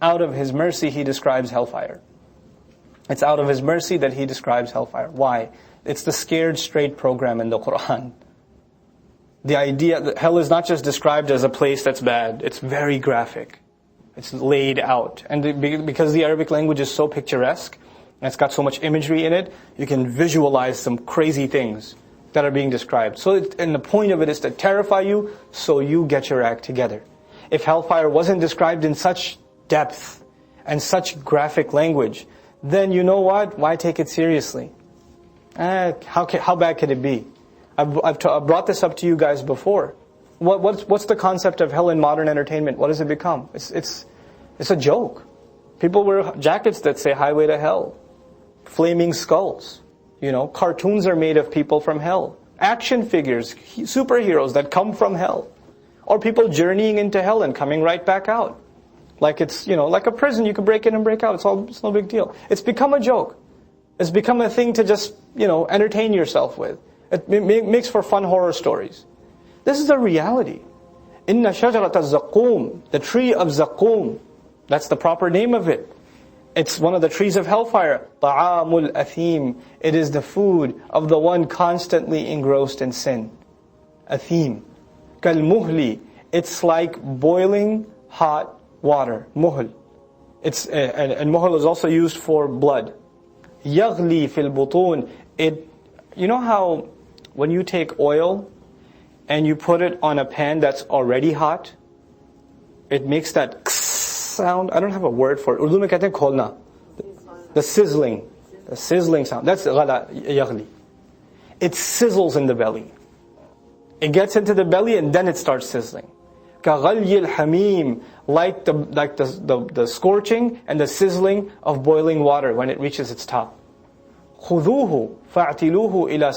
out of His mercy He describes hellfire. It's out of His mercy that He describes hellfire. Why? It's the scared straight program in the Qur'an. The idea that hell is not just described as a place that's bad, it's very graphic. It's laid out. And because the Arabic language is so picturesque, and it's got so much imagery in it, you can visualize some crazy things that are being described. And the point of it is to terrify you, so you get your act together. If hellfire wasn't described in such depth and such graphic language, then you know what? Why take it seriously? How bad could it be? I've brought this up to you guys before. What's the concept of hell in modern entertainment? What does it become? It's a joke. People wear jackets that say highway to hell. Flaming skulls. Cartoons are made of people from hell. Action figures, superheroes that come from hell. Or people journeying into hell and coming right back out. Like it's, like a prison, you can break in and break out. It's no big deal. It's become a joke. It's become a thing to just, entertain yourself with. It makes for fun horror stories. This is a reality. Inna shajarat az-zaqum, the tree of zaqum, that's the proper name of it. It's one of the trees of hellfire. Ta'amul athim, it is the food of the one constantly engrossed in sin. Athim. Kal muhli, it's like boiling hot water. Muhl. And muhl is also used for blood. Yaghli fil butun, you know how when you take oil and you put it on a pan that's already hot, it makes that sound. I don't have a word for it. Urdu mein kehte hain kholna. The sizzling sound. That's ghala yaghli. It sizzles in the belly. It gets into the belly and then it starts sizzling. Kaghalyil hamim, like the scorching and the sizzling of boiling water when it reaches its top. خُذُوهُ فَاعْتِلُوهُ إِلَى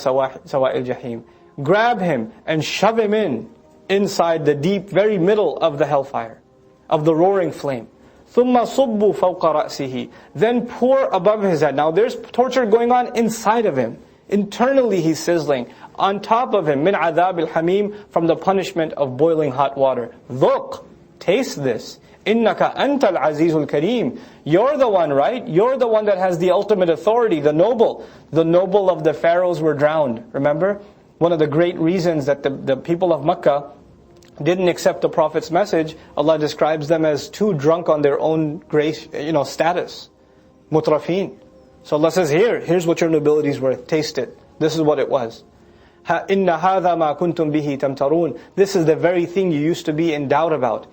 سَوَاءِ الْجَحِيمِ. Grab him and shove him inside the deep, very middle of the hellfire, of the roaring flame. ثُمَّ صُبُّوا فَوْقَ رَأْسِهِ. Then pour above his head. Now there's torture going on inside of him. Internally he's sizzling. On top of him, مِنْ عَذَابِ الْحَمِيمِ, from the punishment of boiling hot water. ذُقْ, taste this. إِنَّكَ أَنْتَ الْعَزِيزُ الْكَرِيمُ. You're the one, right? You're the one that has the ultimate authority, the noble. The noble of the pharaohs were drowned. Remember? One of the great reasons that the people of Makkah didn't accept the Prophet's message, Allah describes them as too drunk on their own grace, status. Mutrafin. So Allah says, here's what your nobility is worth. Taste it. This is what it was. إِنَّ هَذَا مَا كُنْتُمْ بِهِ تَمْتَرُونَ. This is the very thing you used to be in doubt about.